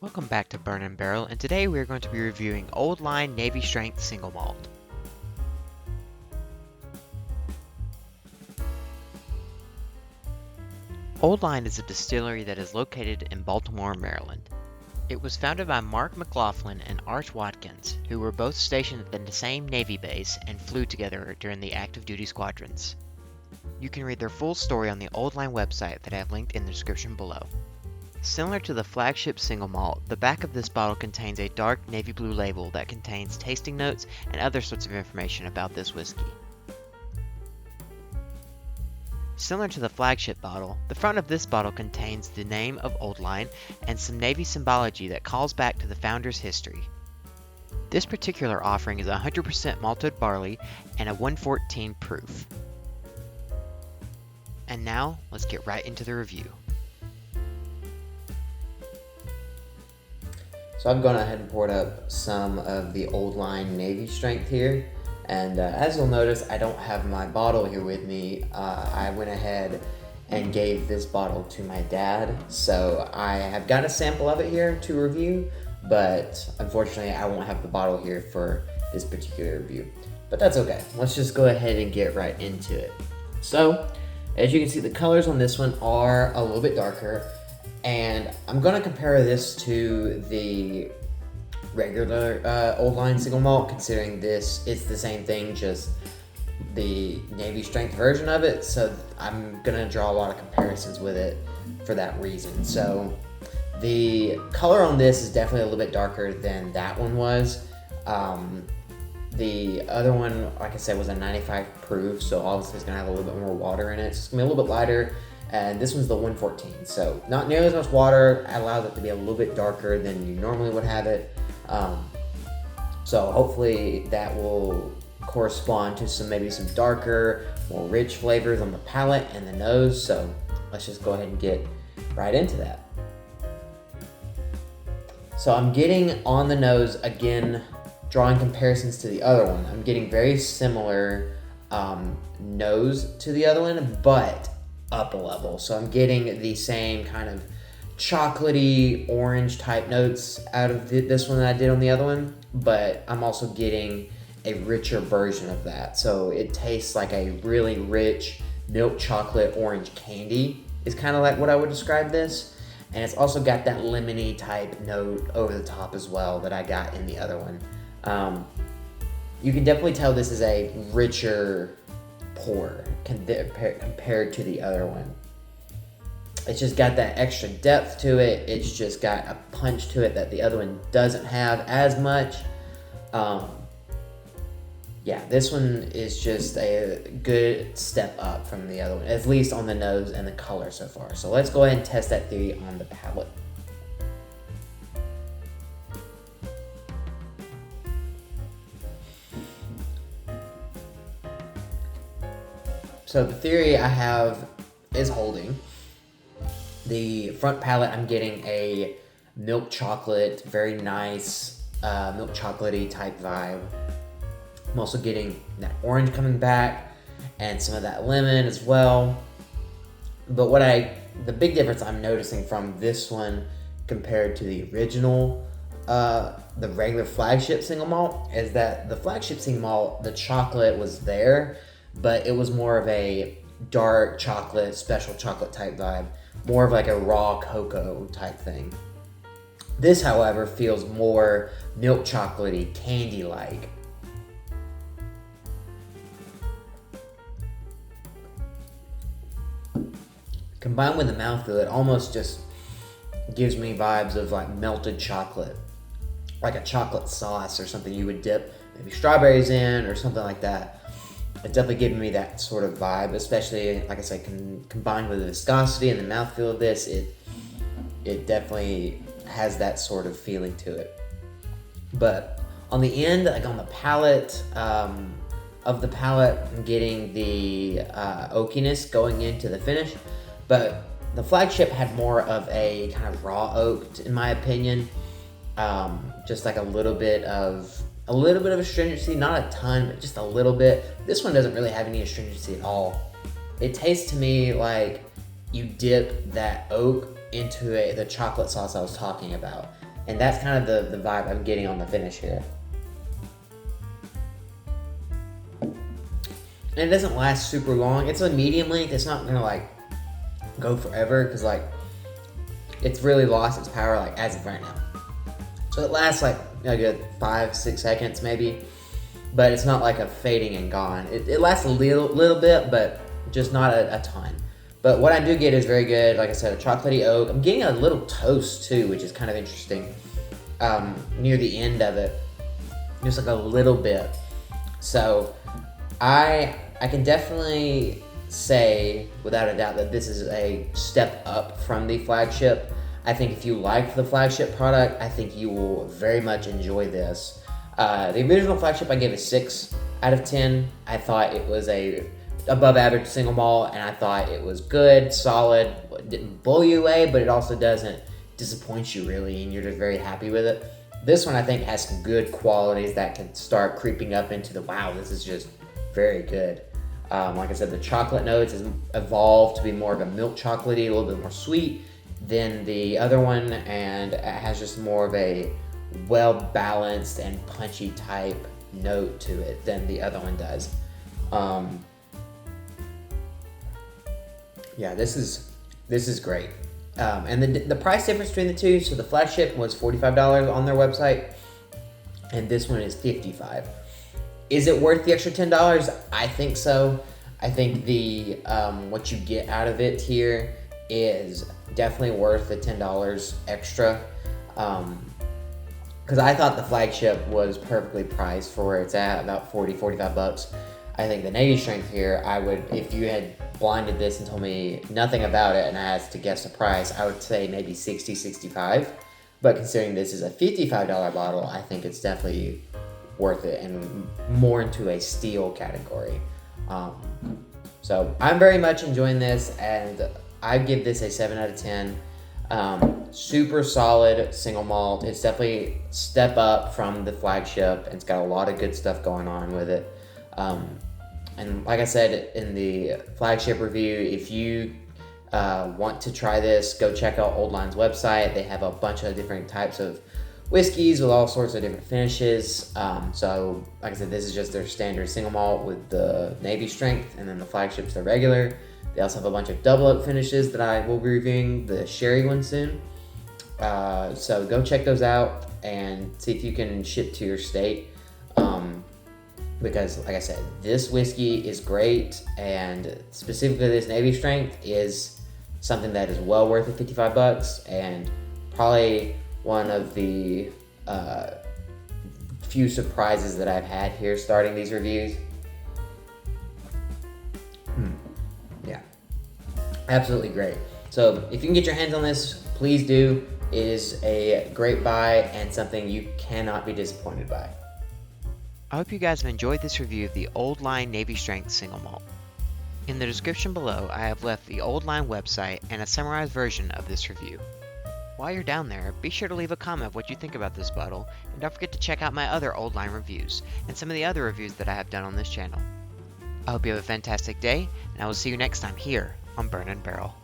Welcome back to Burn and Barrel, and today we are going to be reviewing Old Line Navy Strength Single Malt. Old Line is a distillery that is located in Baltimore, Maryland. It was founded by Mark McLaughlin and Arch Watkins, who were both stationed at the same Navy base and flew together during the active duty squadrons. You can read their full story on the Old Line website that I have linked in the description below. Similar to the flagship single malt, the back of this bottle contains a dark navy blue label that contains tasting notes and other sorts of information about this whiskey. Similar to the flagship bottle, the front of this bottle contains the name of Old Line and some Navy symbology that calls back to the founder's history. This particular offering is 100% malted barley and a 114 proof. And now, let's get right into the review. So I've gone ahead and poured up some of the Old Line Navy Strength here. And as you'll notice, I don't have my bottle here with me. I went ahead and gave this bottle to my dad. So I have got a sample of it here to review, but unfortunately I won't have the bottle here for this particular review. But that's okay. Let's just go ahead and get right into it. So, as you can see, the colors on this one are a little bit darker. And I'm going to compare this to the regular Old Line single malt, considering this it's the same thing, just the Navy Strength version of it. So I'm going to draw a lot of comparisons with it for that reason. So the color on this is definitely a little bit darker than that one was. The other one, like I said, was a 95 proof, so obviously it's going to have a little bit more water in it. So it's going to be a little bit lighter. And this one's the 114, so not nearly as much water, allows it to be a little bit darker than you normally would have it. So hopefully that will correspond to maybe some darker, more rich flavors on the palate and the nose. So let's just go ahead and get right into that. So I'm getting on the nose, again, drawing comparisons to the other one. I'm getting very similar nose to the other one, but up a level. So I'm getting the same kind of chocolatey orange type notes out of this one that I did on the other one, but I'm also getting a richer version of that. So it tastes like a really rich milk chocolate orange candy is kind of like what I would describe this. And it's also got that lemony type note over the top as well that I got in the other one. You can definitely tell this is a richer pour compared to the other one. It's just got that extra depth to it. It's just got a punch to it that the other one doesn't have as much. Yeah, this one is just a good step up from the other one, at least on the nose and the color so far. So let's go ahead and test that theory on the palate. So the theory I have is holding. The front palate, I'm getting a milk chocolate, very nice milk chocolatey type vibe. I'm also getting that orange coming back and some of that lemon as well. But the big difference I'm noticing from this one compared to the original, the regular flagship single malt, is that the flagship single malt, the chocolate was there, but it was more of a dark chocolate, special chocolate type vibe, more of like a raw cocoa type thing. This, however, feels more milk chocolatey, candy-like. Combined with the mouthfeel, it almost just gives me vibes of like melted chocolate, like a chocolate sauce or something you would dip maybe strawberries in or something like that. It's definitely giving me that sort of vibe, especially, like I said, combined with the viscosity and the mouthfeel of this, it definitely has that sort of feeling to it. But on the end, like on the palate, of the palate, I'm getting the oakiness going into the finish, but the flagship had more of a kind of raw oak, in my opinion. Just like a little bit of astringency, not a ton, but just a little bit. This one doesn't really have any astringency at all. It tastes to me like you dip that oak into the chocolate sauce I was talking about. And that's kind of the vibe I'm getting on the finish here. And it doesn't last super long. It's a medium length. It's not gonna like go forever because like it's really lost its power like as of right now. So it lasts like a good 5-6 seconds maybe, but it's not like a fading and gone. It lasts a little bit, but just not a ton. But what I do get is very good. Like I said, a chocolatey oak. I'm getting a little toast too, which is kind of interesting. Near the end of it, just like a little bit. So I can definitely say without a doubt that this is a step up from the flagship. I think if you like the flagship product, I think you will very much enjoy this. The original flagship I gave a 6 out of 10. I thought it was a above average single malt, and I thought it was good, solid. It didn't blow you away, but it also doesn't disappoint you really, and you're just very happy with it. This one I think has some good qualities that can start creeping up into the wow, this is just very good. Like I said, the chocolate notes has evolved to be more of a milk chocolatey, a little bit more sweet than the other one, and it has just more of a well-balanced and punchy type note to it than the other one does. Yeah, this is great. And the price difference between the two, so the flagship was $45 on their website, and this one is $55. Is it worth the extra $10? I think so. I think the what you get out of it here is definitely worth the $10 extra. Because I thought the flagship was perfectly priced for where it's at, about $45. I think the Navy Strength here, I would, if you had blinded this and told me nothing about it and I had to guess the price, I would say maybe $60-65. But considering this is a $55 bottle, I think it's definitely worth it and more into a steal category. So I'm very much enjoying this, and I give this a 7 out of 10. Super solid single malt. It's definitely a step up from the flagship. It's got a lot of good stuff going on with it. And like I said in the flagship review, if you want to try this, go check out Old Line's website. They have a bunch of different types of whiskeys with all sorts of different finishes. So like I said, this is just their standard single malt with the Navy Strength, and then the flagship's the regular. They also have a bunch of double oak finishes that I will be reviewing the sherry one soon. So go check those out and see if you can ship to your state. Because like I said, this whiskey is great, and specifically this Navy Strength is something that is well worth the $55, and probably one of the few surprises that I've had here starting these reviews. Yeah, absolutely great. So if you can get your hands on this, please do. It is a great buy and something you cannot be disappointed by. I hope you guys have enjoyed this review of the Old Line Navy Strength Single Malt. In the description below, I have left the Old Line website and a summarized version of this review. While you're down there, be sure to leave a comment of what you think about this bottle, and don't forget to check out my other Old Line reviews, and some of the other reviews that I have done on this channel. I hope you have a fantastic day, and I will see you next time here on Burn and Barrel.